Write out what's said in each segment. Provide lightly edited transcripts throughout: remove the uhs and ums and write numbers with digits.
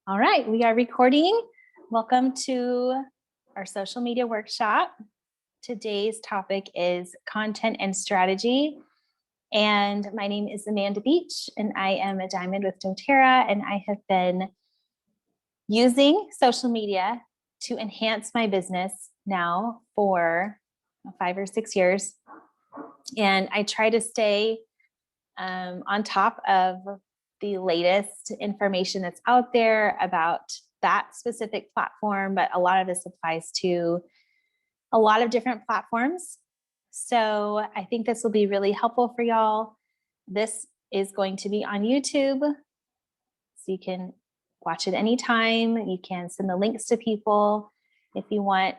All right, we are recording. Welcome to our social media workshop. Today's topic is content and strategy. And my name is Amanda Beach, and I am a diamond with doTERRA, and I have been using social media to enhance my business now for 5 or 6 years. And I try to stay on top of the latest information that's out there about that specific platform, but a lot of this applies to a lot of different platforms. So I think this will be really helpful for y'all. This is going to be on YouTube, so you can watch it anytime. You can send the links to people if you want.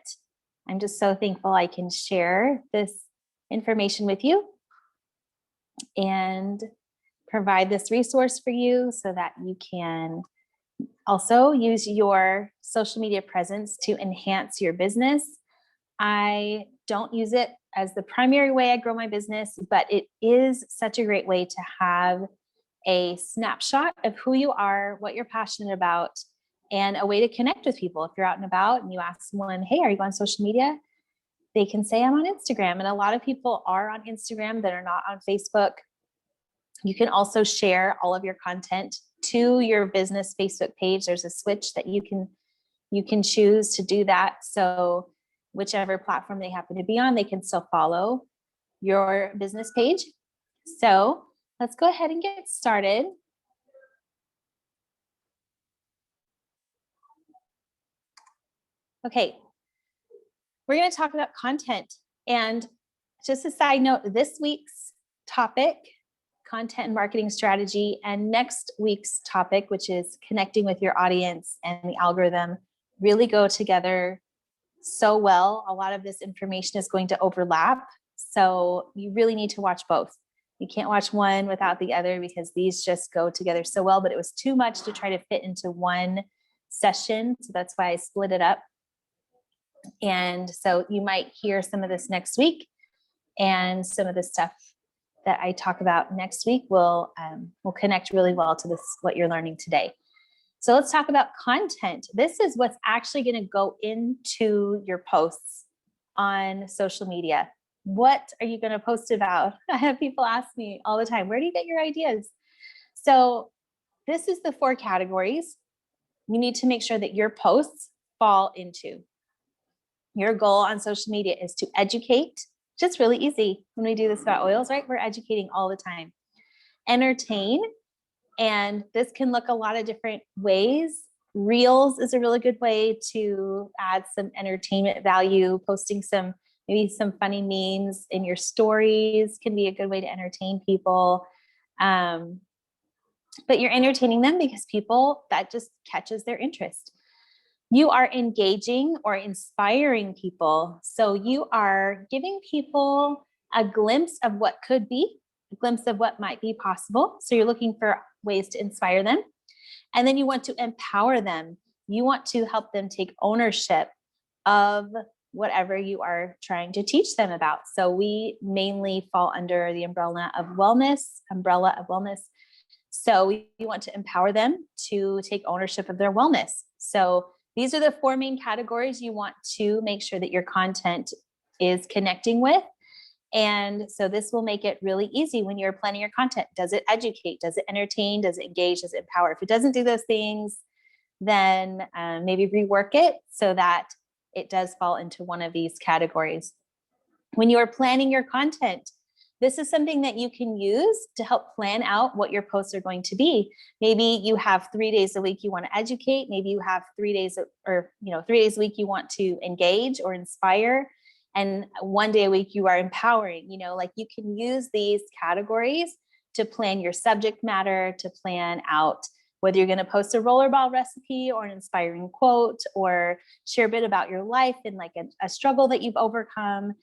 I'm just so thankful I can share this information with you and provide this resource for you so that you can also use your social media presence to enhance your business. I don't use it as the primary way I grow my business, but it is such a great way to have a snapshot of who you are, what you're passionate about, and a way to connect with people. If you're out and about and you ask someone, hey, are you on social media? They can say, I'm on Instagram. And a lot of people are on Instagram that are not on Facebook. You can also share all of your content to your business Facebook page. There's a switch that you can choose to do that. So whichever platform they happen to be on, they can still follow your business page. So let's go ahead and get started. Okay, we're going to talk about content. And just a side note, this week's topic, content and marketing strategy, and next week's topic, which is connecting with your audience and the algorithm, really go together so well. A lot of this information is going to overlap. So you really need to watch both. You can't watch one without the other because these just go together so well, but it was too much to try to fit into one session. So that's why I split it up. And so you might hear some of this next week, and some of the stuff that I talk about next week will connect really well to this, what you're learning today. So let's talk about content. This is what's actually going to go into your posts on social media. What are you going to post about? I have people ask me all the time, where do you get your ideas? So this is the 4 categories you need to make sure that your posts fall into. Your goal on social media is to educate. Just really easy when we do this about oils, right? We're educating all the time. Entertain. And this can look a lot of different ways. Reels is a really good way to add some entertainment value. Posting maybe some funny memes in your stories can be a good way to entertain people. But you're entertaining them because that just catches their interest. You are engaging or inspiring people. So you are giving people a glimpse of what could be, a glimpse of what might be possible. So you're looking for ways to inspire them. And then you want to empower them. You want to help them take ownership of whatever you are trying to teach them about. So we mainly fall under the umbrella of wellness. So we want to empower them to take ownership of their wellness. So these are the 4 main categories you want to make sure that your content is connecting with. And so this will make it really easy when you're planning your content. Does it educate? Does it entertain? Does it engage? Does it empower? If it doesn't do those things, then maybe rework it so that it does fall into one of these categories. When you are planning your content, this is something that you can use to help plan out what your posts are going to be. Maybe you have 3 days a week you want to educate. Maybe you have 3 days or 3 days a week you want to engage or inspire. And 1 day a week you are empowering. You can use these categories to plan your subject matter, to plan out whether you're going to post a rollerball recipe or an inspiring quote, or share a bit about your life and like a struggle that you've overcome.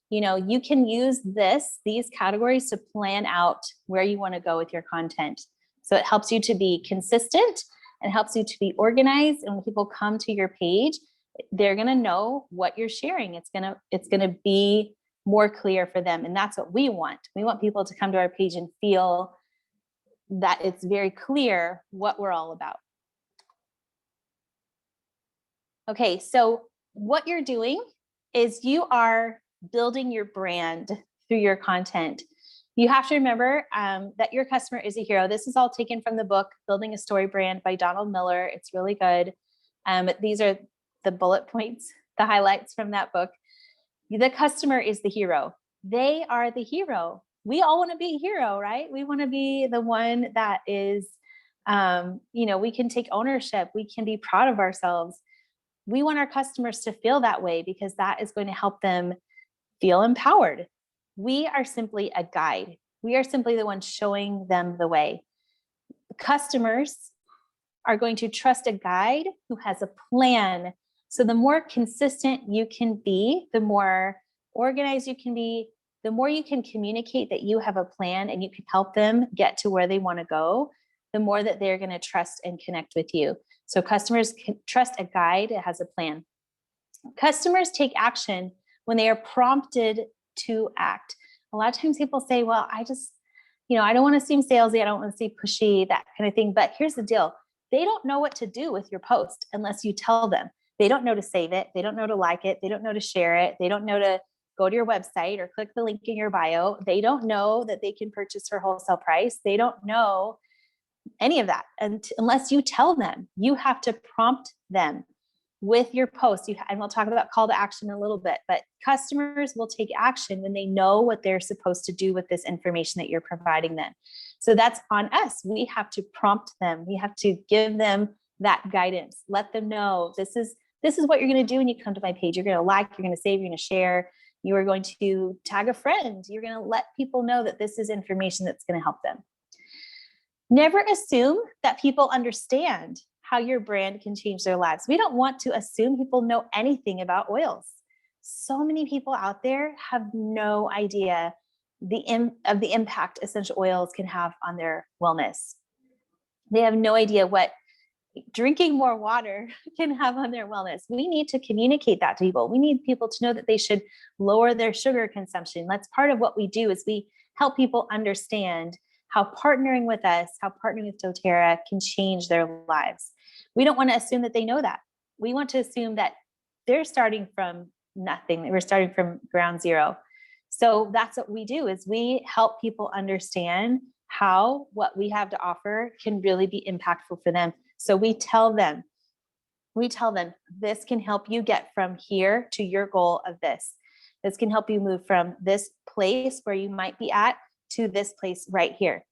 You can use these categories to plan out where you want to go with your content. So it helps you to be consistent and helps you to be organized. And when people come to your page, they're going to know what you're sharing. It's going to be more clear for them. And that's what we want. We want people to come to our page and feel that it's very clear what we're all about. Okay, so what you're doing is you are building your brand through your content. You have to remember that your customer is a hero. This is all taken from the book, Building a Story Brand by Donald Miller. It's really good. These are the bullet points, the highlights from that book. The customer is the hero. They are the hero. We all want to be a hero, right? We want to be the one that is, we can take ownership. We can be proud of ourselves. We want our customers to feel that way because that is going to help them feel empowered. We are simply a guide. We are simply the ones showing them the way. Customers are going to trust a guide who has a plan. So the more consistent you can be, the more organized you can be, the more you can communicate that you have a plan and you can help them get to where they want to go, the more that they're going to trust and connect with you. So customers can trust a guide that has a plan. Customers take action when they are prompted to act. A lot of times people say, well, I don't want to seem salesy. I don't want to seem pushy, that kind of thing. But here's the deal. They don't know what to do with your post unless you tell them. They don't know to save it. They don't know to like it. They don't know to share it. They don't know to go to your website or click the link in your bio. They don't know that they can purchase for wholesale price. They don't know any of that unless you tell them. You have to prompt them with your post. And we'll talk about call to action in a little bit, but customers will take action when they know what they're supposed to do with this information that you're providing them. So that's on us. We have to prompt them. We have to give them that guidance. Let them know this is what you're going to do when you come to my page. You're going to like, you're going to save, you're going to share, you are going to tag a friend. You're going to let people know that this is information that's going to help them. Never assume that people understand how your brand can change their lives. We don't want to assume people know anything about oils. So many people out there have no idea of the impact essential oils can have on their wellness. They have no idea what drinking more water can have on their wellness. We need to communicate that to people. We need people to know that they should lower their sugar consumption. That's part of what we do, is we help people understand how partnering with us, how partnering with doTERRA can change their lives. We don't want to assume that they know that. We want to assume that they're starting from nothing. We're starting from ground zero. So that's what we do, is we help people understand how what we have to offer can really be impactful for them. So we tell them, this can help you get from here to your goal of this. This can help you move from this place where you might be at to this place right here.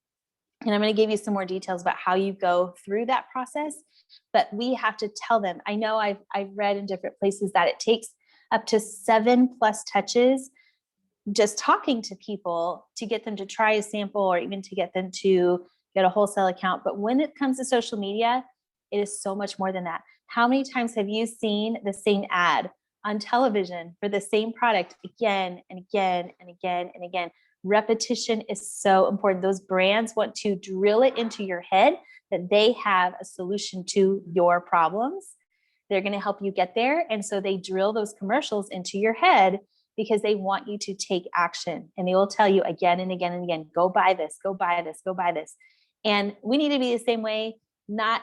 And I'm going to give you some more details about how you go through that process, but we have to tell them. I know I've read in different places that it takes up to 7+ touches just talking to people to get them to try a sample or even to get them to get a wholesale account. But when it comes to social media, it is so much more than that. How many times have you seen the same ad on television for the same product again and again and again and again? Repetition is so important. Those brands want to drill it into your head that they have a solution to your problems. They're going to help you get there. And so they drill those commercials into your head because they want you to take action. And they will tell you again and again and again, go buy this, go buy this, go buy this. And we need to be the same way, not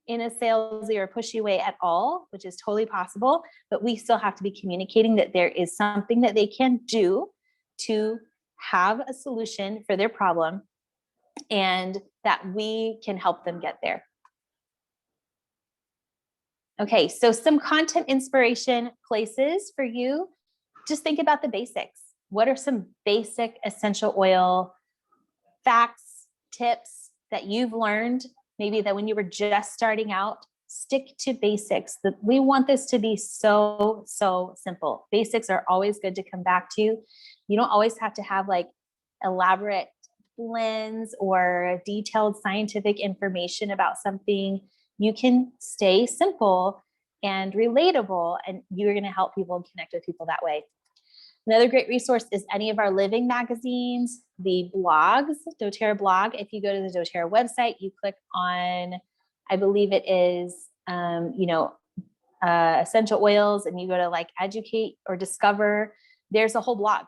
in a salesy or pushy way at all, which is totally possible, but we still have to be communicating that there is something that they can do to have a solution for their problem and that we can help them get there. Okay, so some content inspiration places for you. Just think about the basics. What are some basic essential oil facts, tips that you've learned, maybe that when you were just starting out? Stick to basics. We want this to be so simple. Basics are always good to come back to. You don't always have to have like elaborate blends or detailed scientific information about something. You can stay simple and relatable, and you're going to help people and connect with people that way. Another great resource is any of our living magazines, the blogs, doTERRA blog. If you go to the doTERRA website, you click on, I believe it is, essential oils, and you go to like educate or discover. There's a whole blog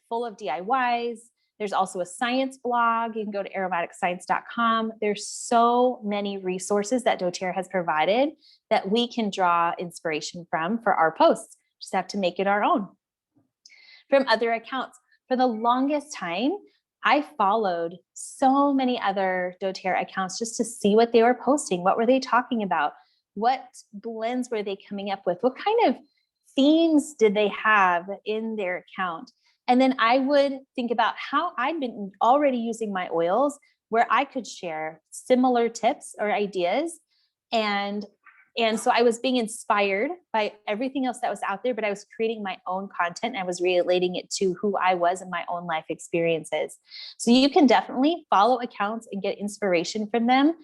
full of DIYs. There's also a science blog. You can go to aromaticscience.com. There's so many resources that doTERRA has provided that we can draw inspiration from for our posts. Just have to make it our own. From other accounts, for the longest time, I followed so many other doTERRA accounts just to see what they were posting. What were they talking about? What blends were they coming up with? What kind of themes did they have in their account? And then I would think about how I'd been already using my oils, where I could share similar tips or ideas. And so I was being inspired by everything else that was out there, but I was creating my own content. And I was relating it to who I was and my own life experiences. So you can definitely follow accounts and get inspiration from them.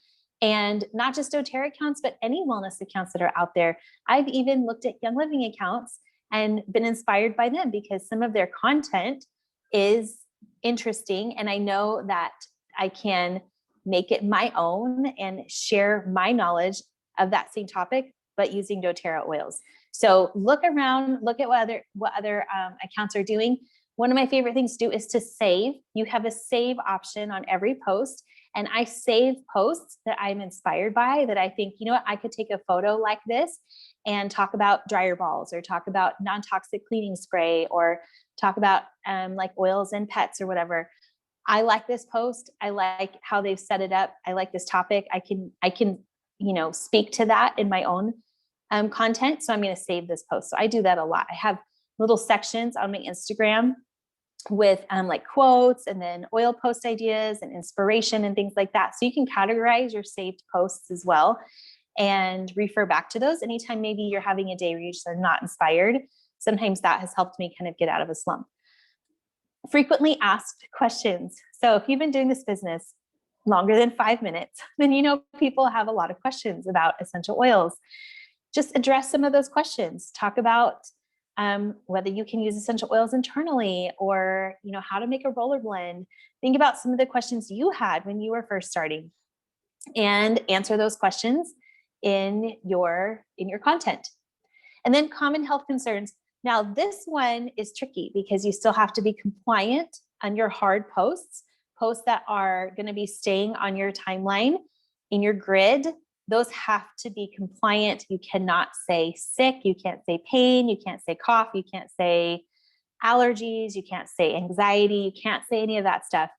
And not just doTERRA accounts, but any wellness accounts that are out there. I've even looked at Young Living accounts and been inspired by them because some of their content is interesting. And I know that I can make it my own and share my knowledge of that same topic, but using doTERRA oils. So look around, look at what other accounts are doing. One of my favorite things to do is to save. You have a save option on every post. And I save posts that I'm inspired by, that I think, you know what, I could take a photo like this and talk about dryer balls, or talk about non-toxic cleaning spray, or talk about like oils and pets or whatever. I like this post. I like how they've set it up. I like this topic. I can, speak to that in my own content. So I'm going to save this post. So I do that a lot. I have little sections on my Instagram with like quotes, and then oil post ideas and inspiration and things like that. So you can categorize your saved posts as well and refer back to those anytime maybe you're having a day where you just are not inspired. Sometimes that has helped me kind of get out of a slump. Frequently asked questions. So if you've been doing this business longer than 5 minutes, then people have a lot of questions about essential oils. Just address some of those questions. Talk about whether you can use essential oils internally, or how to make a roller blend. Think about some of the questions you had when you were first starting, and answer those questions in your content. And then common health concerns. Now, this one is tricky because you still have to be compliant on your hard posts that are going to be staying on your timeline, in your grid. Those have to be compliant. You cannot say sick. You can't say pain. You can't say cough. You can't say allergies. You can't say anxiety. You can't say any of that stuff.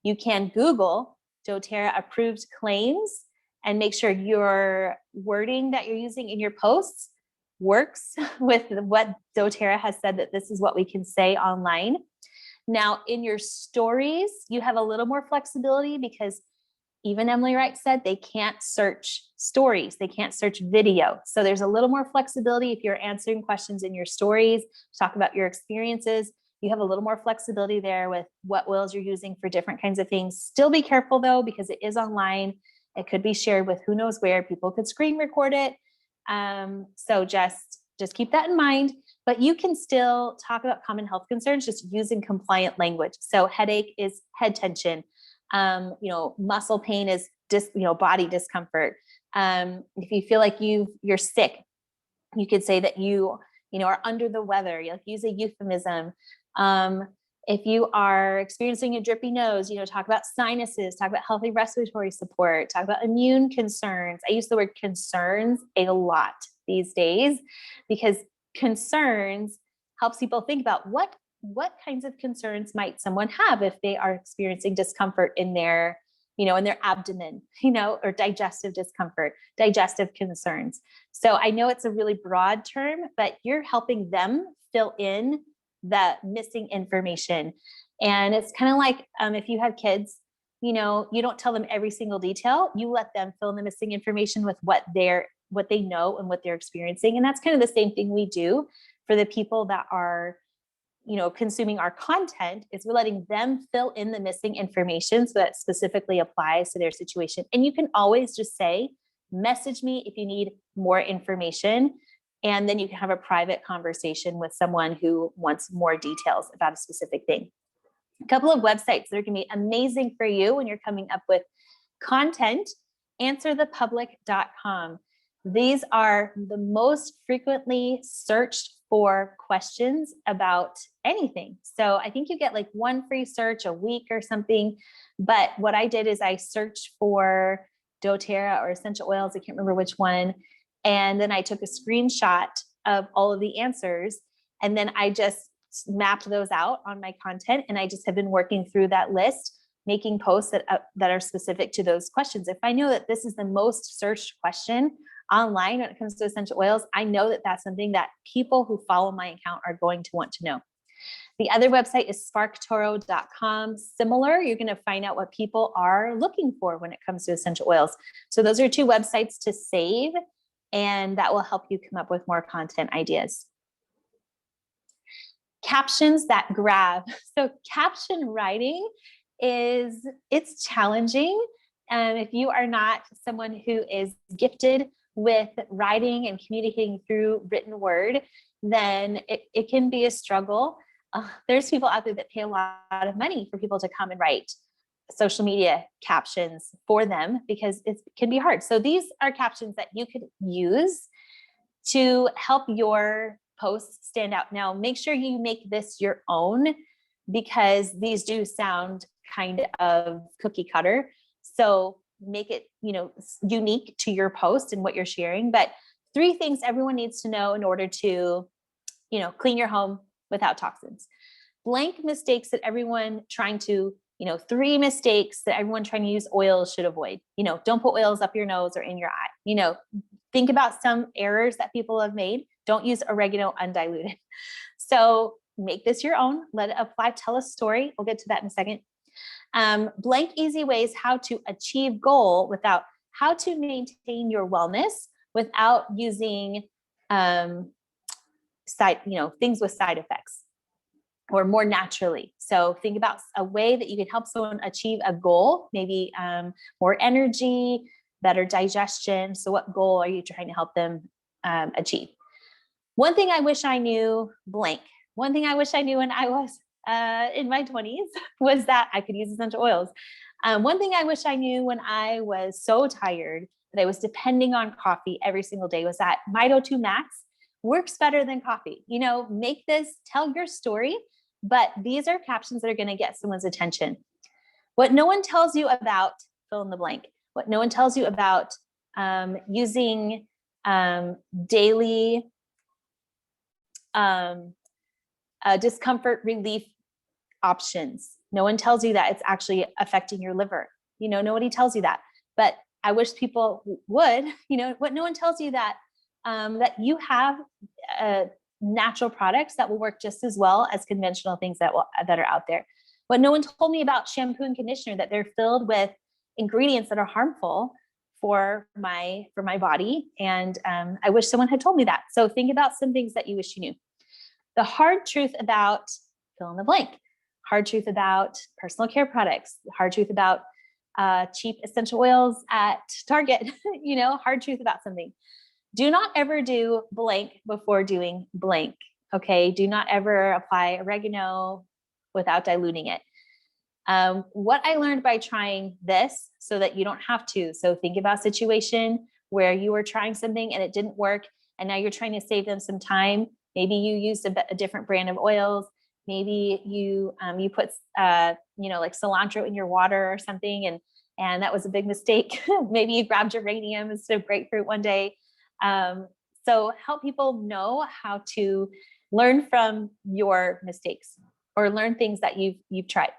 You can Google doTERRA approved claims and make sure your wording that you're using in your posts works with what doTERRA has said, that this is what we can say online. Now, in your stories, you have a little more flexibility, because even Emily Wright said they can't search stories. They can't search video. So there's a little more flexibility if you're answering questions in your stories, talk about your experiences. You have a little more flexibility there with what oils you're using for different kinds of things. Still be careful though, because it is online. It could be shared with who knows where. People could screen record it. So just keep that in mind. But you can still talk about common health concerns just using compliant language. So headache is head tension. Muscle pain is body discomfort. If you feel like you're sick, you could say that you are under the weather. You use a euphemism. If you are experiencing a drippy nose, talk about sinuses, talk about healthy respiratory support, talk about immune concerns. I use the word concerns a lot these days, because concerns helps people think about what kinds of concerns might someone have if they are experiencing discomfort in their abdomen, or digestive discomfort, digestive concerns. So I know it's a really broad term, but you're helping them fill in the missing information. And it's kind of like if you have kids, you don't tell them every single detail. You let them fill in the missing information with what they know and what they're experiencing. And that's kind of the same thing we do for the people that are consuming our content. Is we're letting them fill in the missing information so that specifically applies to their situation. And you can always just say, message me if you need more information. And then you can have a private conversation with someone who wants more details about a specific thing. A couple of websites that are going to be amazing for you when you're coming up with content: answerthepublic.com. These are the most frequently searched for questions about anything. So I think you get like one free search a week or something. But what I did is I searched for doTERRA or essential oils. I can't remember which one. And then I took a screenshot of all of the answers. And then I just mapped those out on my content. And I just have been working through that list, making posts that are specific to those questions. If I know that this is the most searched question online when it comes to essential oils, I know that that's something that people who follow my account are going to want to know. The other website is sparktoro.com. Similar, you're going to find out what people are looking for when it comes to essential oils. So those are two websites to save, and that will help you come up with more content ideas. Captions that grab. So caption writing it's challenging. And if you are not someone who is gifted with writing and communicating through written word, then it can be a struggle. There's people out there that pay a lot of money for people to come and write social media captions for them because it can be hard. So these are captions that you could use to help your posts stand out. Now, make sure you make this your own because these do sound kind of cookie cutter. So make it, unique to your post and what you're sharing. But 3 things everyone needs to know in order to, clean your home without toxins. Blank mistakes that everyone trying to, 3 mistakes that everyone trying to use oils should avoid. Don't put oils up your nose or in your eye. Think about some errors that people have made. Don't use oregano undiluted. So make this your own, let it apply, tell a story. We'll get to that in a second. Blank easy ways how to achieve goal without how to maintain your wellness without using things with side effects or more naturally. So think about a way that you can help someone achieve a goal, maybe more energy, better digestion. So what goal are you trying to help them achieve? One thing I wish I knew, blank. One thing I wish I knew when I was in my 20s was that I could use essential oils. One thing I wish I knew when I was so tired that I was depending on coffee every single day was that Mito 2 Max works better than coffee. Make this, tell your story, but these are captions that are going to get someone's attention. What no one tells you about, fill in the blank, what no one tells you about using daily discomfort relief options. No one tells you that it's actually affecting your liver. Nobody tells you that. But I wish people would. What no one tells you that that you have natural products that will work just as well as conventional things that are out there. What no one told me about shampoo and conditioner, that they're filled with ingredients that are harmful for my body. And I wish someone had told me that. So think about some things that you wish you knew. The hard truth about fill in the blank. Hard truth about personal care products. Hard truth about cheap essential oils at Target. Hard truth about something. Do not ever do blank before doing blank. Okay. Do not ever apply oregano without diluting it. What I learned by trying this so that you don't have to. So think about a situation where you were trying something and it didn't work. And now you're trying to save them some time. Maybe you used a different brand of oils. Maybe you put like cilantro in your water or something, and that was a big mistake. Maybe you grabbed geranium instead of grapefruit one day. So help people know how to learn from your mistakes or learn things that you've tried.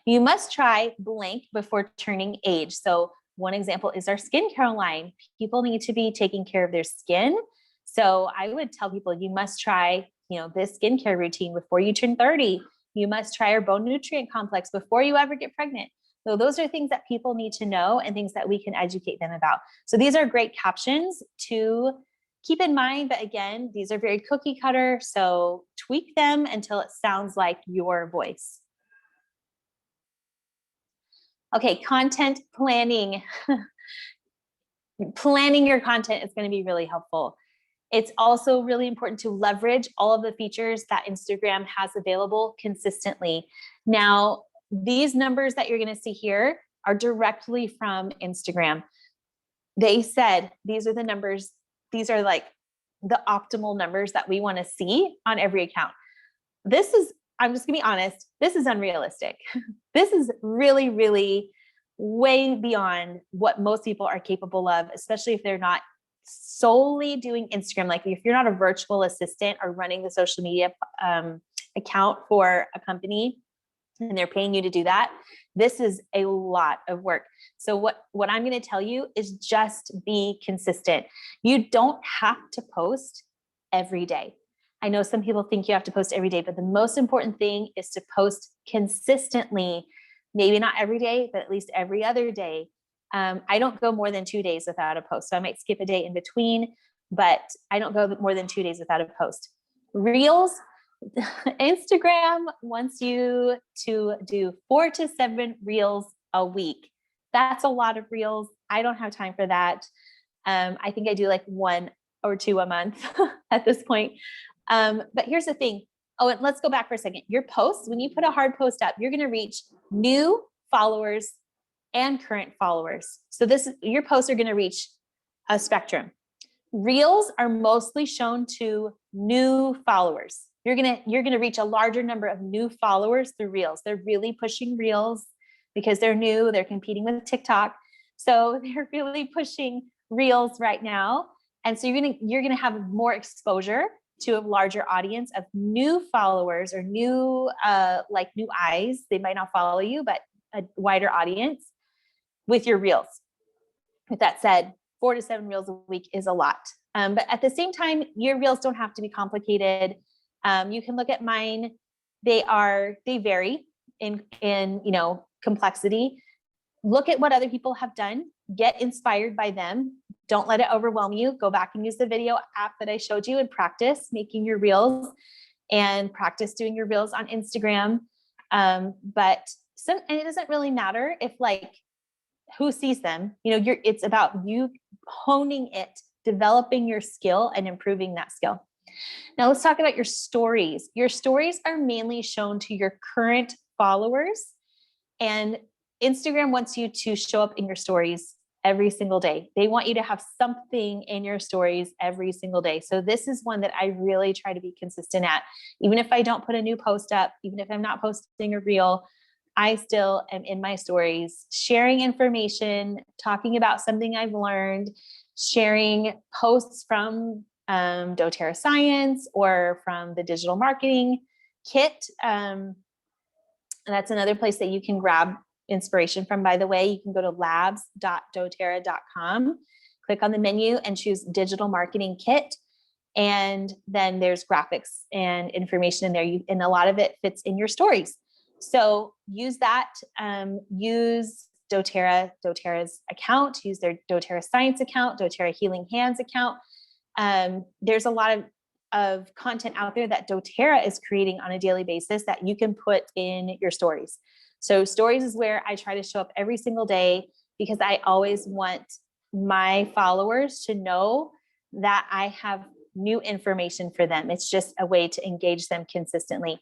You must try blank before turning age. So one example is our skincare line. People need to be taking care of their skin. So I would tell people you must try, this skincare routine before you turn 30. You must try our bone nutrient complex before you ever get pregnant. So those are things that people need to know and things that we can educate them about. So these are great captions to keep in mind. But again, these are very cookie cutter. So tweak them until it sounds like your voice. Okay, content planning. Planning your content is going to be really helpful. It's also really important to leverage all of the features that Instagram has available consistently. Now, these numbers that you're going to see here are directly from Instagram. they said, these are the numbers. These are like the optimal numbers that we want to see on every account. I'm just gonna be honest, this is unrealistic. This is really, really way beyond what most people are capable of, especially if they're not solely doing Instagram. Like if you're not a virtual assistant or running the social media account for a company and they're paying you to do that, this is a lot of work. So what I'm going to tell you is just be consistent. You don't have to post every day. I know some people think you have to post every day, but the most important thing is to post consistently, maybe not every day, but at least every other day. I don't go more than 2 days without a post. So I might skip a day in between, but I don't go more than 2 days without a post. Reels, Instagram wants you to do 4 to 7 reels a week. That's a lot of reels. I don't have time for that. I think I do like 1 or 2 a month at this point. But here's the thing. Oh, and let's go back for a second. Your posts, when you put a hard post up, you're going to reach new followers and current followers. So your posts are going to reach a spectrum. Reels are mostly shown to new followers. You're going to reach a larger number of new followers through Reels. They're really pushing Reels because they're new. They're competing with TikTok. So they're really pushing Reels right now. And so you're going to have more exposure to a larger audience of new followers or new eyes. They might not follow you, but a wider audience with your Reels. With that said, 4 to 7 Reels a week is a lot. But at the same time, your Reels don't have to be complicated. You can look at mine. They vary in complexity. Look at what other people have done. Get inspired by them. Don't let it overwhelm you. Go back and use the video app that I showed you and practice making your Reels and practice doing your Reels on Instagram. And it doesn't really matter if who sees them. It's about you honing it, developing your skill and improving that skill. Now let's talk about your stories. Your stories are mainly shown to your current followers, and Instagram wants you to show up in your stories every single day. They want you to have something in your stories every single day. So this is one that I really try to be consistent at. Even if I don't put a new post up, even if I'm not posting a reel, I still am in my stories, sharing information, talking about something I've learned, sharing posts from doTERRA Science or from the Digital Marketing Kit. And that's another place that you can grab inspiration from, by the way. You can go to labs.doterra.com, click on the menu and choose Digital Marketing Kit. And then there's graphics and information in there. And a lot of it fits in your stories. So use that, use doTERRA's account, use their doTERRA Science account, doTERRA Healing Hands account. There's a lot of content out there that doTERRA is creating on a daily basis that you can put in your stories. So stories is where I try to show up every single day because I always want my followers to know that I have new information for them. It's just a way to engage them consistently.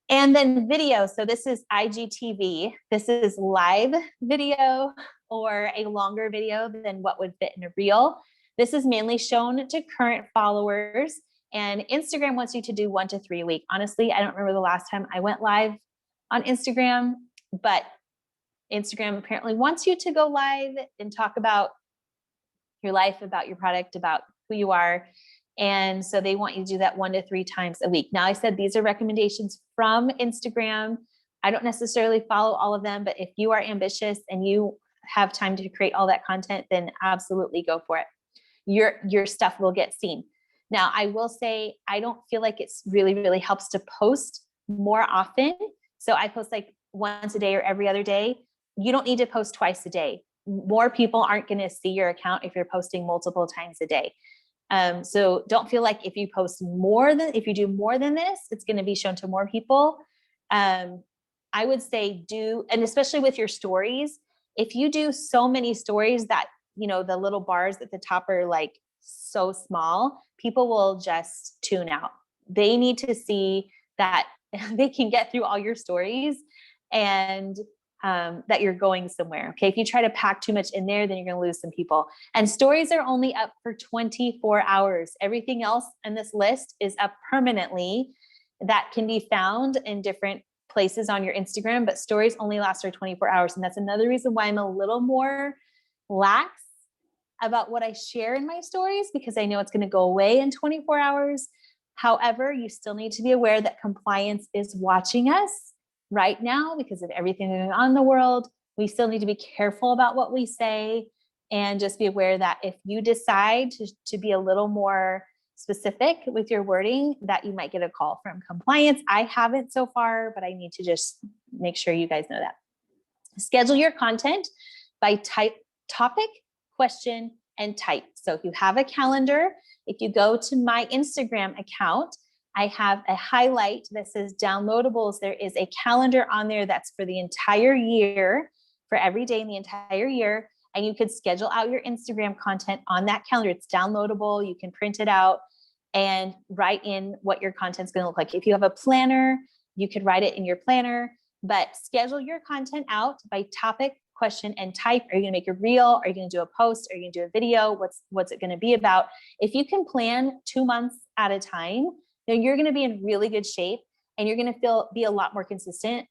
And then video. So this is IGTV. This is live video or a longer video than what would fit in a reel. This is mainly shown to current followers, and Instagram wants you to do 1 to 3 a week. Honestly, I don't remember the last time I went live on Instagram, but Instagram apparently wants you to go live and talk about your life, about your product, about who you are. And so they want you to do that 1 to 3 times a week. Now, I said these are recommendations from Instagram. I don't necessarily follow all of them, but if you are ambitious and you have time to create all that content, then absolutely go for it. Your stuff will get seen. Now, I will say, I don't feel like it's really, really helps to post more often. So I post like once a day or every other day. You don't need to post twice a day. More people aren't going to see your account if you're posting multiple times a day. So don't feel like if you do more than this, it's going to be shown to more people. I would say and especially with your stories, if you do so many stories that, the little bars at the top are like so small, people will just tune out. They need to see that they can get through all your stories and that you're going somewhere. Okay. If you try to pack too much in there, then you're going to lose some people. And stories are only up for 24 hours. Everything else in this list is up permanently. That can be found in different places on your Instagram, but stories only last for 24 hours. And that's another reason why I'm a little more lax about what I share in my stories, because I know it's going to go away in 24 hours. However, you still need to be aware that compliance is watching us right now because of everything going on in the world. We still need to be careful about what we say, and just be aware that if you decide to be a little more specific with your wording, that you might get a call from compliance. I haven't so far, but I need to just make sure you guys know that. Schedule your content by topic, question, and type. So if you have a calendar, if you go to my Instagram account, I have a highlight that says downloadables. There is a calendar on there that's for the entire year, for every day in the entire year. And you could schedule out your Instagram content on that calendar. It's downloadable. You can print it out and write in what your content's going to look like. If you have a planner, you could write it in your planner, but schedule your content out by topic, question, and type. Are you going to make a reel? Are you going to do a post? Are you going to do a video? What's it going to be about? If you can plan 2 months at a time, then you're going to be in really good shape, and you're going to be a lot more consistent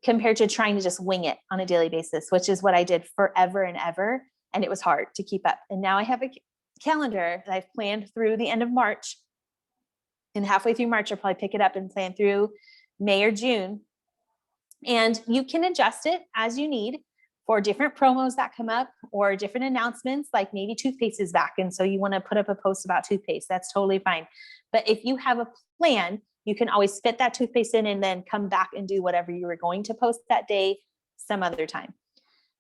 compared to trying to just wing it on a daily basis, which is what I did forever and ever. And it was hard to keep up. And now I have a calendar that I've planned through the end of March, and halfway through March, I'll probably pick it up and plan through May or June. And you can adjust it as you need for different promos that come up, or different announcements, like maybe toothpaste is back, and so you want to put up a post about toothpaste. That's totally fine. But if you have a plan, you can always fit that toothpaste in and then come back and do whatever you were going to post that day some other time.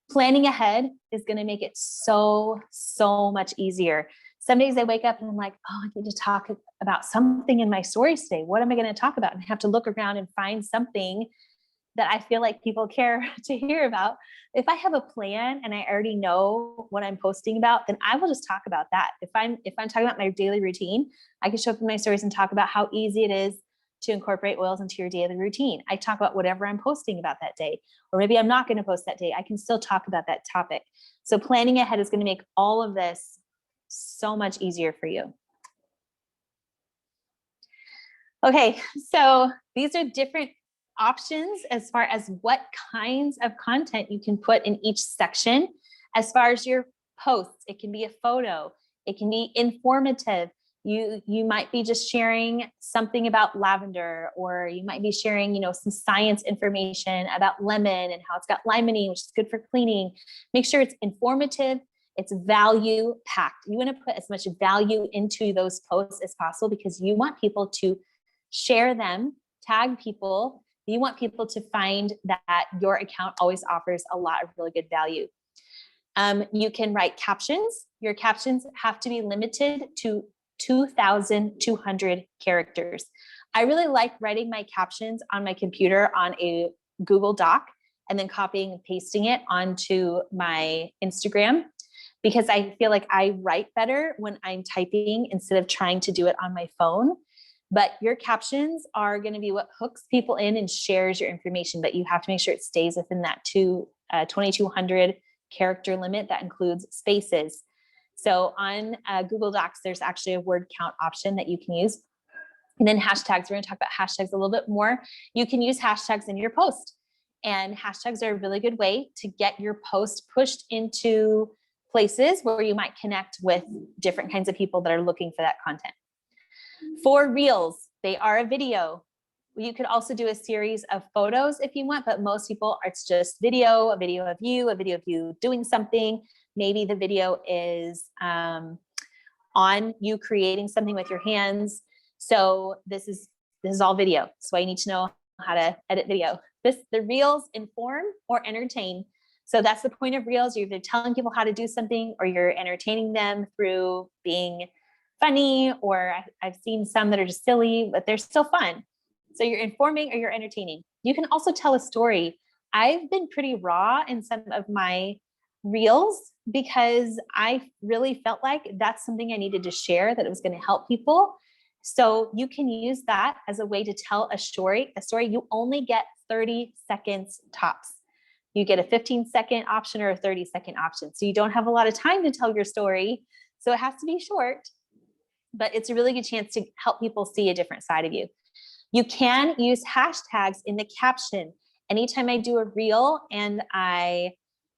Planning ahead is going to make it so much easier. Some days I wake up and I'm like, oh, I need to talk about something in my stories today. What am I going to talk about? And I have to look around and find something that I feel like people care to hear about. If I have a plan and I already know what I'm posting about, then I will just talk about that. If I'm talking about my daily routine, I can show up in my stories and talk about how easy it is to incorporate oils into your daily routine. I talk about whatever I'm posting about that day, or maybe I'm not going to post that day. I can still talk about that topic. So planning ahead is going to make all of this so much easier for you. Okay, so these are different options as far as what kinds of content you can put in each section. As far as your posts, it can be a photo, it can be informative. You might be just sharing something about lavender, or you might be sharing, some science information about lemon and how it's got limonene, which is good for cleaning. Make sure it's informative, it's value packed. You want to put as much value into those posts as possible, because you want people to share them, tag people. You want people to find that your account always offers a lot of really good value. You can write captions. Your captions have to be limited to 2,200 characters. I really like writing my captions on my computer on a Google Doc and then copying and pasting it onto my Instagram, because I feel like I write better when I'm typing instead of trying to do it on my phone. But your captions are going to be what hooks people in and shares your information, but you have to make sure it stays within that 2,200 character limit. That includes spaces. So on Google Docs, there's actually a word count option that you can use. And then hashtags, we're going to talk about hashtags a little bit more. You can use hashtags in your post, and hashtags are a really good way to get your post pushed into places where you might connect with different kinds of people that are looking for that content. For reels, they are a video. You could also do a series of photos if you want, but most people, it's just video, a video of you doing something. Maybe the video is on you creating something with your hands. So this is all video. So I need to know how to edit video. The reels inform or entertain. So that's the point of reels. You're either telling people how to do something, or you're entertaining them through being funny, or I've seen some that are just silly, but they're still fun. So you're informing or you're entertaining. You can also tell a story. I've been pretty raw in some of my reels because I really felt like that's something I needed to share, that it was going to help people. So you can use that as a way to tell a story. You only get 30 seconds tops. You get a 15-second option or a 30-second option. So you don't have a lot of time to tell your story. So it has to be short, but it's a really good chance to help people see a different side of you. You can use hashtags in the caption. Anytime I do a reel and I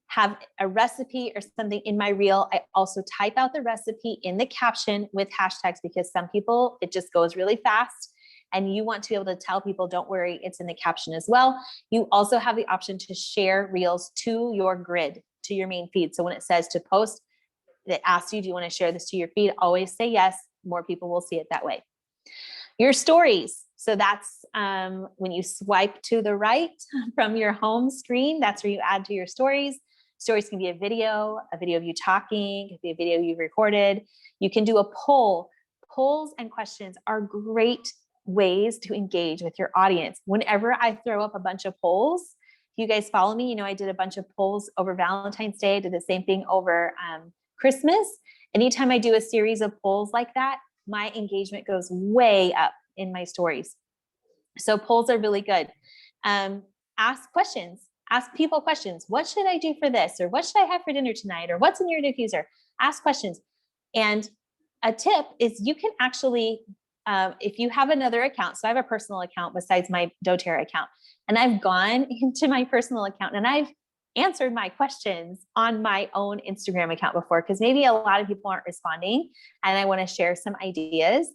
have a recipe or something in my reel, I also type out the recipe in the caption with hashtags, because some people, it just goes really fast and you want to be able to tell people, don't worry, it's in the caption as well. You also have the option to share reels to your grid, to your main feed. So when it says to post, it asks you, do you want to share this to your feed? Always say yes. More people will see it that way. Your stories. So that's when you swipe to the right from your home screen, that's where you add to your stories. Stories can be a video of you talking, it could be a video you've recorded. You can do a poll. Polls and questions are great ways to engage with your audience. Whenever I throw up a bunch of polls, if you guys follow me, you know I did a bunch of polls over Valentine's Day, I did the same thing over Christmas. Anytime I do a series of polls like that, my engagement goes way up in my stories. So polls are really good. Ask questions. Ask people questions. What should I do for this? Or what should I have for dinner tonight? Or what's in your diffuser? Ask questions. And a tip is you can actually, if you have another account, so I have a personal account besides my doTERRA account, and I've gone into my personal account and I've answered my questions on my own Instagram account before, because maybe a lot of people aren't responding and I want to share some ideas.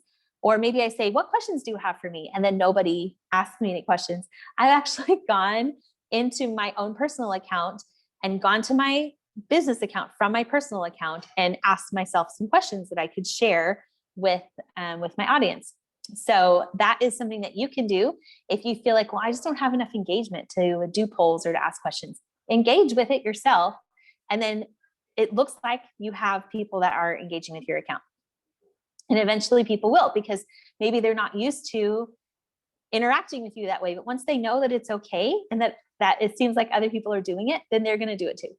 Or maybe I say, what questions do you have for me? And then nobody asks me any questions. I've actually gone into my own personal account and gone to my business account from my personal account and asked myself some questions that I could share with my audience. So that is something that you can do if you feel like, well, I just don't have enough engagement to do polls or to ask questions. Engage with it yourself. And then it looks like you have people that are engaging with your account. And eventually people will, because maybe they're not used to interacting with you that way. But once they know that it's okay and that it seems like other people are doing it, then they're going to do it too.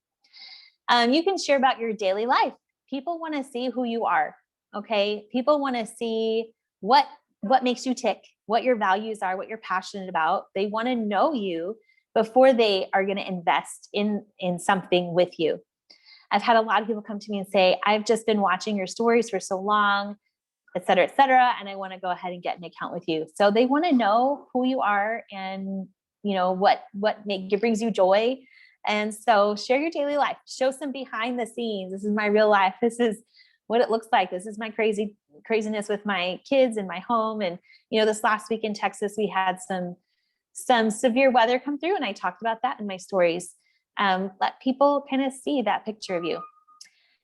You can share about your daily life. People want to see who you are. Okay. People want to see what makes you tick, what your values are, what you're passionate about. They want to know you before they are going to invest in something with you. I've had a lot of people come to me and say, I've just been watching your stories for so long, et cetera, and I want to go ahead and get an account with you. So they want to know who you are and, you know, what brings you joy. And so share your daily life, show some behind the scenes. This is my real life. This is what it looks like. This is my craziness with my kids in my home. And, you know, this last week in Texas, we had some severe weather come through, and I talked about that in my stories. Let people kind of see that picture of you.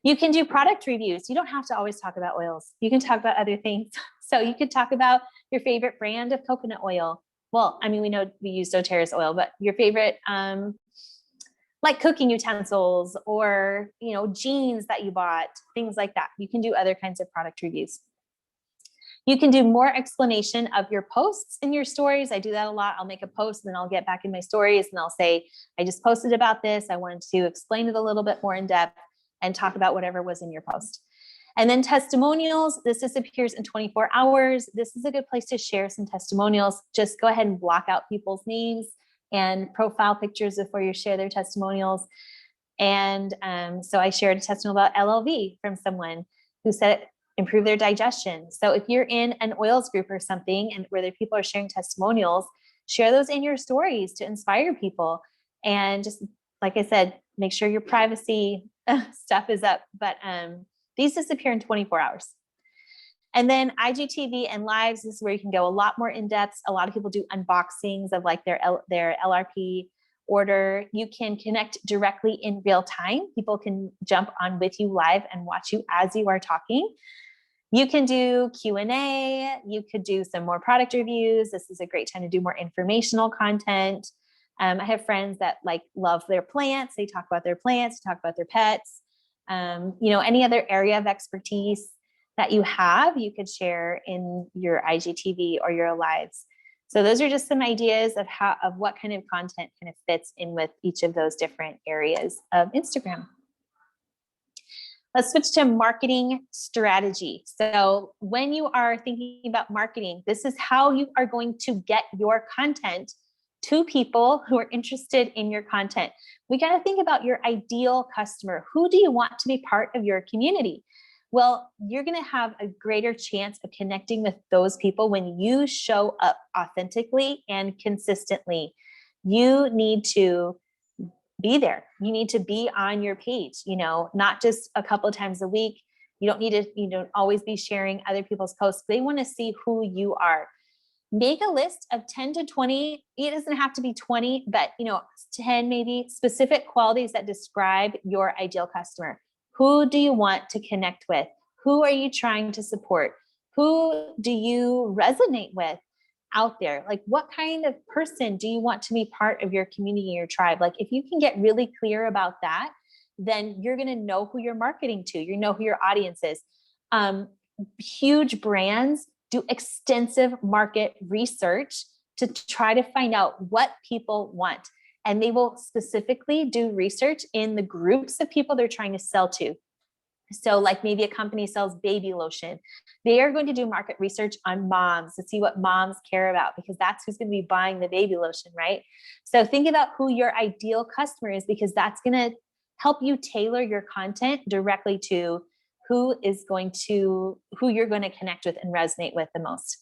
You can do product reviews. You don't have to always talk about oils. You can talk about other things. So you could talk about your favorite brand of coconut oil. Well, I mean, we know we use doTERRA's oil, but your favorite, like cooking utensils or, you know, jeans that you bought, things like that. You can do other kinds of product reviews. You can do more explanation of your posts in your stories. I do that a lot. I'll make a post and then I'll get back in my stories and I'll say, I just posted about this. I wanted to explain it a little bit more in depth and talk about whatever was in your post. And then testimonials, this disappears in 24 hours. This is a good place to share some testimonials. Just go ahead and block out people's names and profile pictures before you share their testimonials. And so I shared a testimonial about LLV from someone who said improve their digestion. So if you're in an oils group or something and where the people are sharing testimonials, share those in your stories to inspire people. And just like I said, make sure your privacy stuff is up, but these disappear in 24 hours. And then IGTV and lives, this is where you can go a lot more in depth. A lot of people do unboxings of like their LRP order. You can connect directly in real time. People can jump on with you live and watch you as you are talking. You can do Q&A. You could do some more product reviews. This is a great time to do more informational content. I have friends that like love their plants. They talk about their plants, talk about their pets. You know, any other area of expertise that you have, you could share in your IGTV or your lives. So those are just some ideas of what kind of content kind of fits in with each of those different areas of Instagram. Let's switch to marketing strategy. So when you are thinking about marketing, this is how you are going to get your content 2 people who are interested in your content. We got to think about your ideal customer. Who do you want to be part of your community? Well, you're going to have a greater chance of connecting with those people when you show up authentically and consistently. You need to be there. You need to be on your page, not just a couple of times a week. You don't need to, always be sharing other people's posts. They want to see who you are. Make a list of 10 to 20. It doesn't have to be 20, but 10 maybe specific qualities that describe your ideal customer. Who do you want to connect with? Who are you trying to support? Who do you resonate with out there? Like, what kind of person do you want to be part of your community, your tribe? Like, if you can get really clear about that, then you're going to know who you're marketing to. You know who your audience is. Huge brands do extensive market research to try to find out what people want. And they will specifically do research in the groups of people they're trying to sell to. So like maybe a company sells baby lotion. They are going to do market research on moms to see what moms care about, because that's who's going to be buying the baby lotion, right? So think about who your ideal customer is, because that's going to help you tailor your content directly to who you're going to connect with and resonate with the most.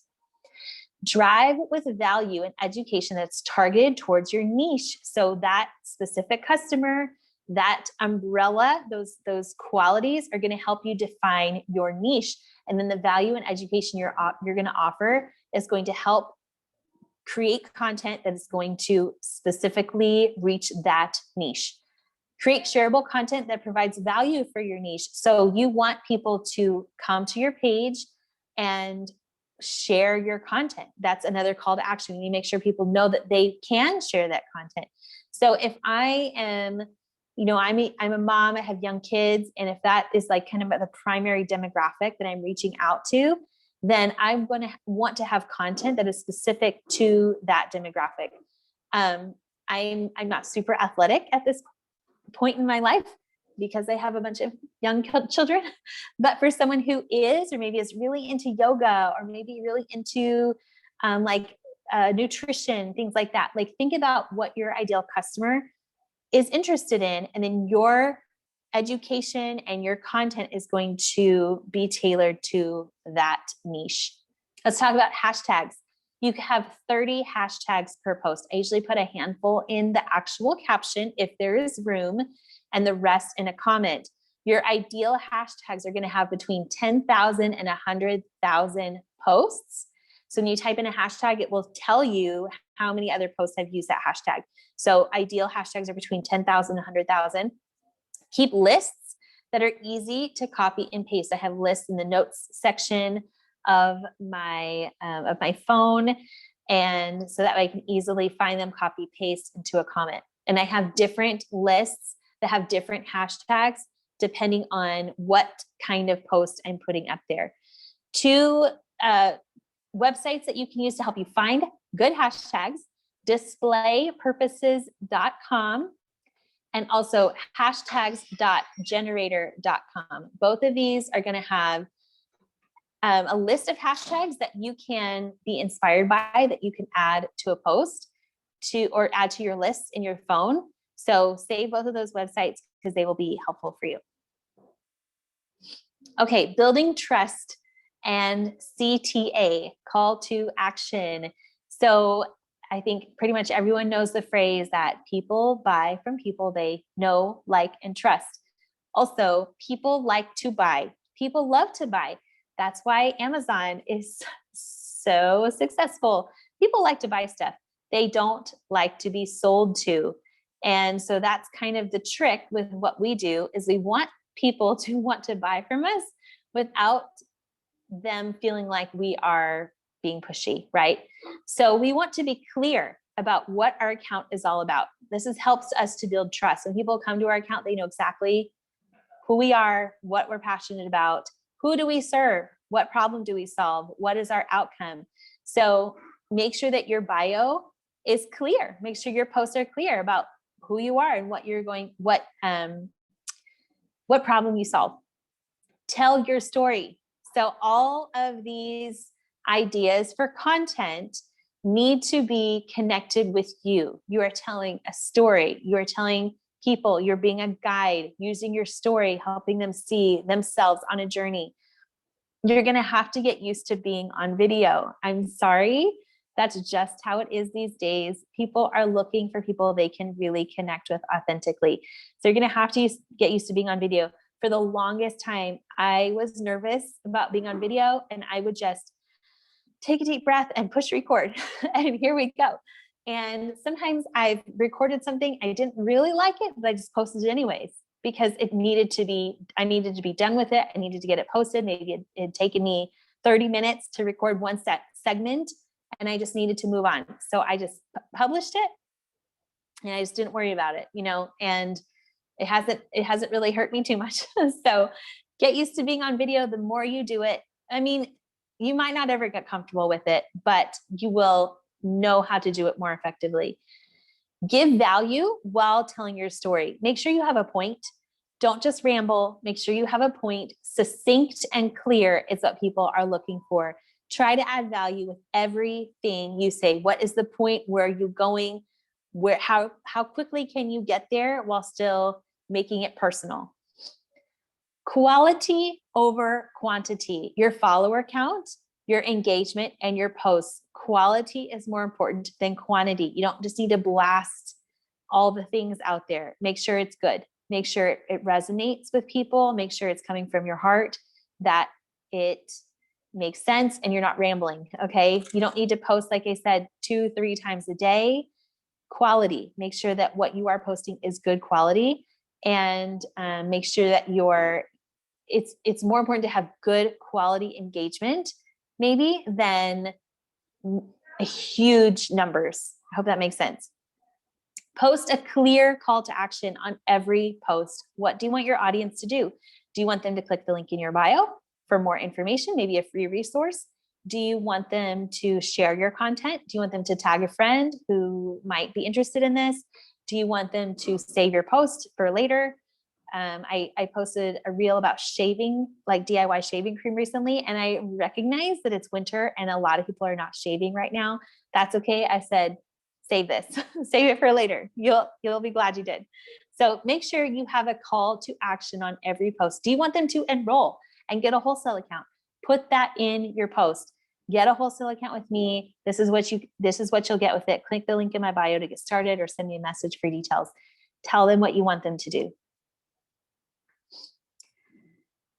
Drive with value and education that's targeted towards your niche. So that specific customer, that umbrella, those qualities are going to help you define your niche. And then the value and education you're going to offer is going to help create content that is going to specifically reach that niche. Create shareable content that provides value for your niche. So you want people to come to your page and share your content. That's another call to action. You need to make sure people know that they can share that content. So if I am, I'm a mom, I have young kids, and if that is like kind of the primary demographic that I'm reaching out to, then I'm going to want to have content that is specific to that demographic. I'm not super athletic at this point in my life because I have a bunch of young children, but for someone who is, or maybe is really into yoga, or maybe really into nutrition, things like that, like think about what your ideal customer is interested in, and then your education and your content is going to be tailored to that niche. Let's talk about hashtags. You have 30 hashtags per post. I usually put a handful in the actual caption if there is room, and the rest in a comment. Your ideal hashtags are going to have between 10,000 and 100,000 posts. So when you type in a hashtag, it will tell you how many other posts have used that hashtag. So ideal hashtags are between 10,000 and 100,000. Keep lists that are easy to copy and paste. I have lists in the notes section of my phone, and so that way I can easily find them, copy, paste into a comment. And I have different lists that have different hashtags depending on what kind of post I'm putting up there. 2 websites that you can use to help you find good hashtags: displaypurposes.com and also hashtags.generator.com. Both of these are going to have a list of hashtags that you can be inspired by, that you can add to a post or add to your lists in your phone. So save both of those websites because they will be helpful for you. Okay, building trust and CTA, call to action. So I think pretty much everyone knows the phrase that people buy from people they know, like, and trust. Also, people like to buy. People love to buy. That's why Amazon is so successful. People like to buy stuff. They don't like to be sold to. And so that's kind of the trick with what we do, is we want people to want to buy from us without them feeling like we are being pushy, right? So we want to be clear about what our account is all about. This helps us to build trust. When people come to our account, they know exactly who we are, what we're passionate about, who do we serve, what problem do we solve, what is our outcome. So make sure that your bio is clear. Make sure your posts are clear about who you are and what problem you solve. Tell your story. So all of these ideas for content need to be connected with you. You are telling a story. You are telling people, you're being a guide, using your story, helping them see themselves on a journey. You're going to have to get used to being on video. I'm sorry. That's just how it is these days. People are looking for people they can really connect with authentically. So you're going to have to get used to being on video. For the longest time, I was nervous about being on video, and I would just take a deep breath and push record. And here we go. And sometimes I've recorded something, I didn't really like it, but I just posted it anyways, because I needed to be done with it. I needed to get it posted. Maybe it had taken me 30 minutes to record one segment, and I just needed to move on. So I just published it, and I just didn't worry about it, and it hasn't really hurt me too much. So get used to being on video. The more you do it, I mean, you might not ever get comfortable with it, but you will know how to do it more effectively. Give value while telling your story. Make sure you have a point. Don't just ramble. Make sure you have a point. Succinct and clear is what people are looking for. Try to add value with everything you say. What is the point? Where are you going? How quickly can you get there while still making it personal? Quality over quantity. Your follower count, your engagement, and your posts. Quality is more important than quantity. You don't just need to blast all the things out there. Make sure it's good. Make sure it resonates with people. Make sure it's coming from your heart, that it makes sense, and you're not rambling. Okay. You don't need to post, like I said, 2-3 times a day. Quality. Make sure that what you are posting is good quality, and make sure that it's more important to have good quality engagement maybe than huge numbers. I hope that makes sense. Post a clear call to action on every post. What do you want your audience to do? Do you want them to click the link in your bio for more information, maybe a free resource? Do you want them to share your content? Do you want them to tag a friend who might be interested in this? Do you want them to save your post for later? I posted a reel about shaving, like DIY shaving cream recently, and I recognize that it's winter and a lot of people are not shaving right now. That's okay. I said, save this, save it for later. You'll be glad you did. So make sure you have a call to action on every post. Do you want them to enroll and get a wholesale account? Put that in your post. Get a wholesale account with me. This is what you'll get with it. Click the link in my bio to get started, or send me a message for details. Tell them what you want them to do.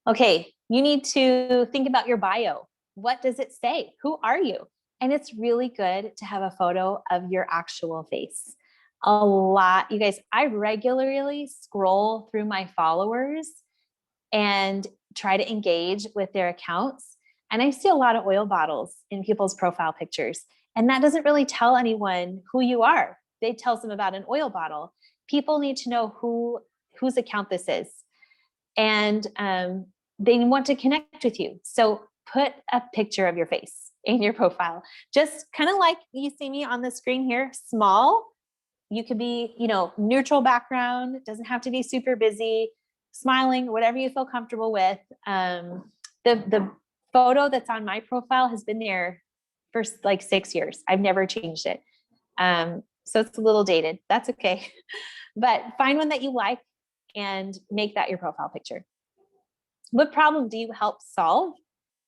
Okay, you need to think about your bio. What does it say? Who are you? And it's really good to have a photo of your actual face. You guys, I regularly scroll through my followers and try to engage with their accounts. And I see a lot of oil bottles in people's profile pictures. And that doesn't really tell anyone who you are. It tells them about an oil bottle. People need to know whose account this is. And they want to connect with you. So put a picture of your face in your profile, just kind of like you see me on the screen here, small. You could be, neutral background. It doesn't have to be super busy, smiling, whatever you feel comfortable with. The photo that's on my profile has been there for like 6 years. I've never changed it. So it's a little dated. That's okay. But find one that you like and make that your profile picture. What problem do you help solve?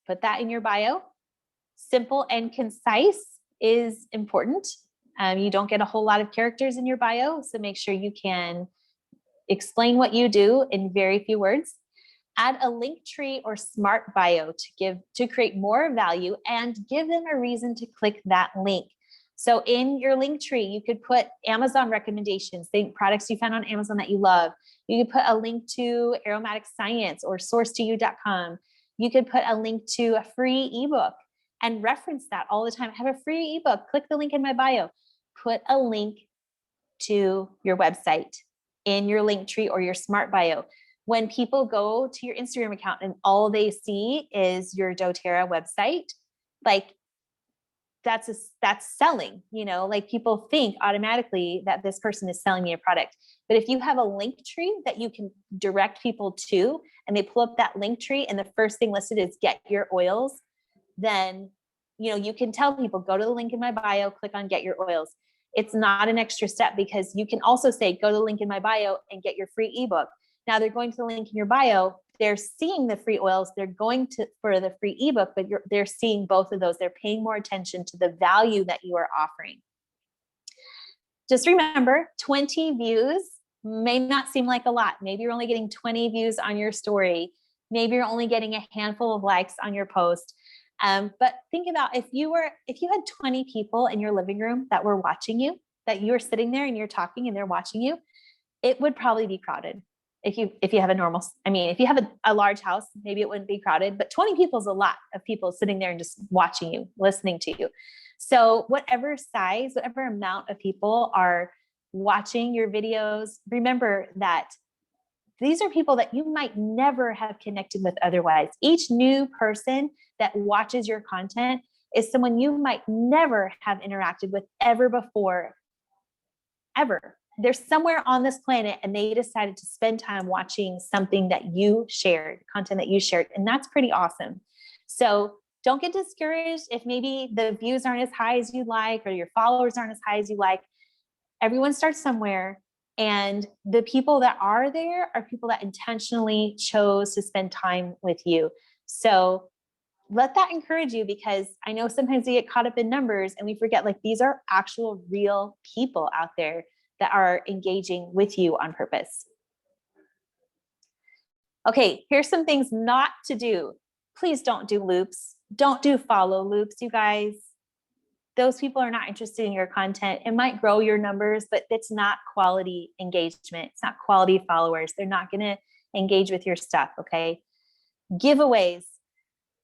Put that in your bio. Simple and concise is important. You don't get a whole lot of characters in your bio, so make sure you can explain what you do in very few words. Add a link tree or smart bio to create more value and give them a reason to click that link. So in your link tree, you could put Amazon recommendations, think products you found on Amazon that you love. You could put a link to Aromatic Science or source2you.com. You could put a link to a free ebook and reference that all the time. I have a free ebook. Click the link in my bio. Put a link to your website in your link tree or your smart bio. When people go to your Instagram account and all they see is your doTERRA website, like that's selling, like people think automatically that this person is selling me a product. But if you have a link tree that you can direct people to, and they pull up that link tree and the first thing listed is get your oils, then you can tell people, go to the link in my bio, click on get your oils. It's not an extra step, because you can also say, go to the link in my bio and get your free ebook. Now they're going to the link in your bio, they're seeing the free oils, they're going to for the free ebook, but they're seeing both of those. They're paying more attention to the value that you are offering. Just remember, 20 views may not seem like a lot. Maybe you're only getting 20 views on your story. Maybe you're only getting a handful of likes on your post. But think about if you had 20 people in your living room that were watching you, that you're sitting there and you're talking and they're watching you, it would probably be crowded. If you have if you have a large house, maybe it wouldn't be crowded, but 20 people is a lot of people sitting there and just watching you, listening to you. So whatever size, whatever amount of people are watching your videos, remember that these are people that you might never have connected with otherwise. Each new person that watches your content is someone you might never have interacted with ever before, ever. They're somewhere on this planet and they decided to spend time watching something that you shared, content that you shared. And that's pretty awesome. So don't get discouraged if maybe the views aren't as high as you like, or your followers aren't as high as you like. Everyone starts somewhere. And the people that are there are people that intentionally chose to spend time with you. So let that encourage you, because I know sometimes we get caught up in numbers and we forget, like, these are actual real people out there that are engaging with you on purpose. Okay, here's some things not to do. Please don't do loops. Don't do follow loops, you guys. Those people are not interested in your content. It might grow your numbers, but it's not quality engagement. It's not quality followers. They're not going to engage with your stuff, okay? Giveaways.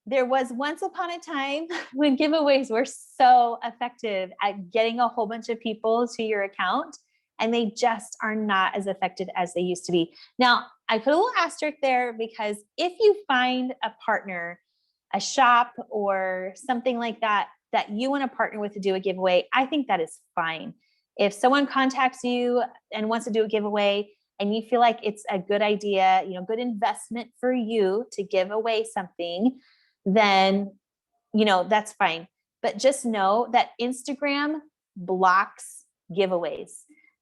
There was once upon a time when giveaways were so effective at getting a whole bunch of people to your account, and they just are not as effective as they used to be. Now, I put a little asterisk there, because if you find a partner, a shop or something like that, that you want to partner with to do a giveaway, I think that is fine. If someone contacts you and wants to do a giveaway and you feel like it's a good idea, good investment for you to give away something, then, that's fine. But just know that Instagram blocks giveaways.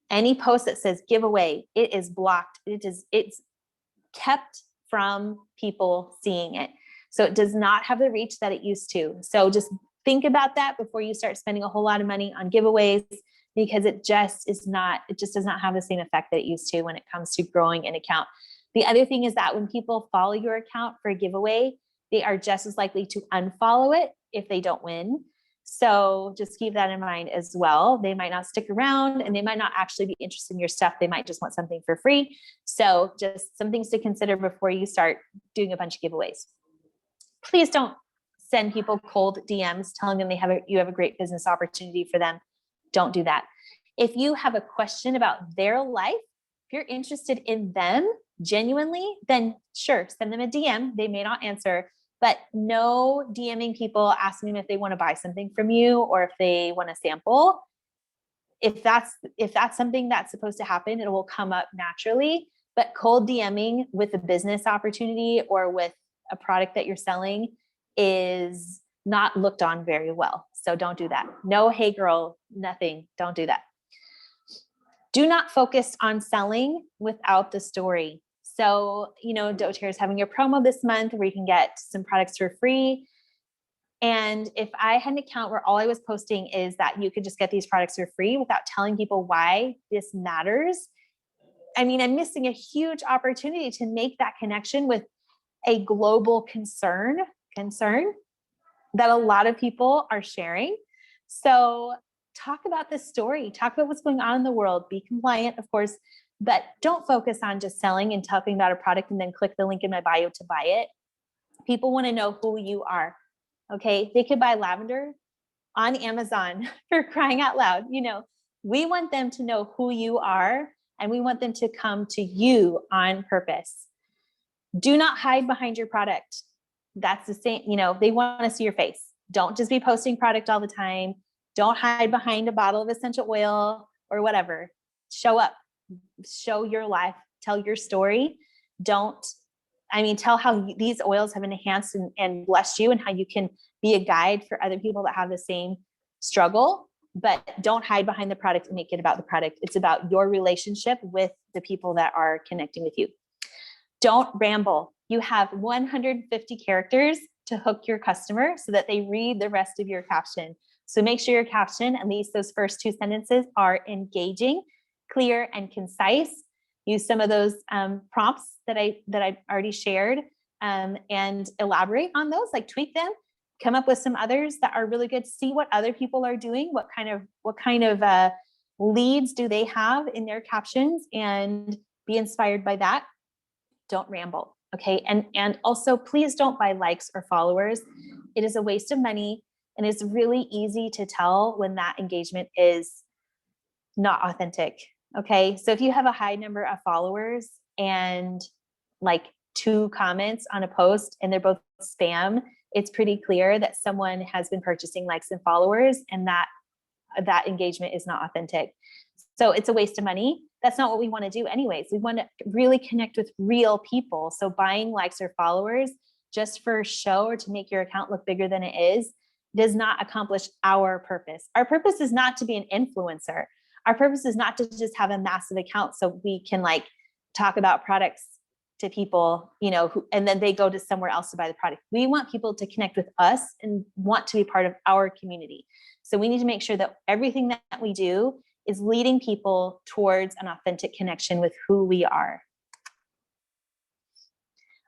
Any post that says giveaway, it is blocked. It's kept from people seeing it. So it does not have the reach that it used to. So just think about that before you start spending a whole lot of money on giveaways, because it just does not have the same effect that it used to when it comes to growing an account. The other thing is that when people follow your account for a giveaway, they are just as likely to unfollow it if they don't win. So just keep that in mind as well. They might not stick around and they might not actually be interested in your stuff. They might just want something for free. So just some things to consider before you start doing a bunch of giveaways. Please don't send people cold DMs telling them you have a great business opportunity for them. Don't do that. If you have a question about their life, if you're interested in them genuinely, then sure, send them a DM. They may not answer, but no DMing people asking them if they want to buy something from you or if they want a sample. If that's something that's supposed to happen, it will come up naturally. But cold DMing with a business opportunity or with a product that you're selling is not looked on very well. So don't do that. No, hey girl, nothing. Don't do that. Do not focus on selling without the story. So, doTERRA is having a promo this month where you can get some products for free. And if I had an account where all I was posting is that you could just get these products for free without telling people why this matters, I'm missing a huge opportunity to make that connection with a global concern that a lot of people are sharing. So talk about this story, talk about what's going on in the world, be compliant, of course, but don't focus on just selling and talking about a product and then click the link in my bio to buy it. People want to know who you are. Okay. They could buy lavender on Amazon for crying out loud. We want them to know who you are and we want them to come to you on purpose. Do not hide behind your product. That's the same, they want to see your face. Don't just be posting product all the time. Don't hide behind a bottle of essential oil or whatever. Show up, show your life, tell your story. Don't I mean, tell how these oils have enhanced and blessed you, and how you can be a guide for other people that have the same struggle. But don't hide behind the product and make it about the product. It's about your relationship with the people that are connecting with you. Don't ramble. You have 150 characters to hook your customer so that they read the rest of your caption. So make sure your caption, at least those first 2 sentences, are engaging, clear, and concise. Use some of those prompts that I already shared, and elaborate on those, like tweak them. Come up with some others that are really good. See what other people are doing. What kind of leads do they have in their captions, and be inspired by that. Don't ramble. Okay. And also, please don't buy likes or followers. It is a waste of money, and it's really easy to tell when that engagement is not authentic. Okay. So if you have a high number of followers and like 2 comments on a post and they're both spam, it's pretty clear that someone has been purchasing likes and followers, and that engagement is not authentic. So it's a waste of money. That's not what we want to do anyways. We want to really connect with real people. So buying likes or followers just for show or to make your account look bigger than it is does not accomplish our purpose. Our purpose is not to be an influencer. Our purpose is not to just have a massive account so we can like talk about products to people, and then they go to somewhere else to buy the product. We want people to connect with us and want to be part of our community. So we need to make sure that everything that we do is leading people towards an authentic connection with who we are.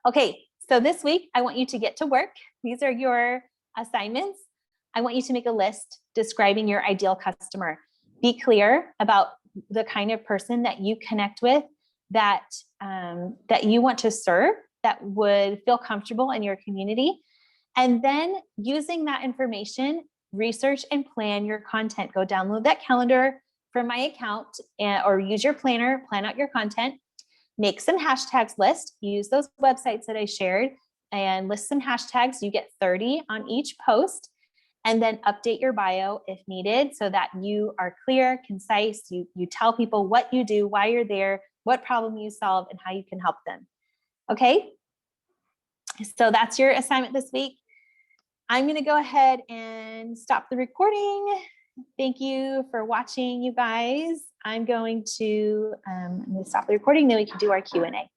Okay, so this week, I want you to get to work. These are your assignments. I want you to make a list describing your ideal customer. Be clear about the kind of person that you connect with, that you want to serve, that would feel comfortable in your community. And then using that information, research and plan your content. Go download that calendar from my account, or use your planner, plan out your content, make some hashtags list, use those websites that I shared and list some hashtags. You get 30 on each post, and then update your bio if needed so that you are clear, concise. You tell people what you do, why you're there, what problem you solve, and how you can help them. Okay. So that's your assignment this week. I'm going to go ahead and stop the recording. Thank you for watching, you guys. I'm going to stop the recording, then we can do our Q&A.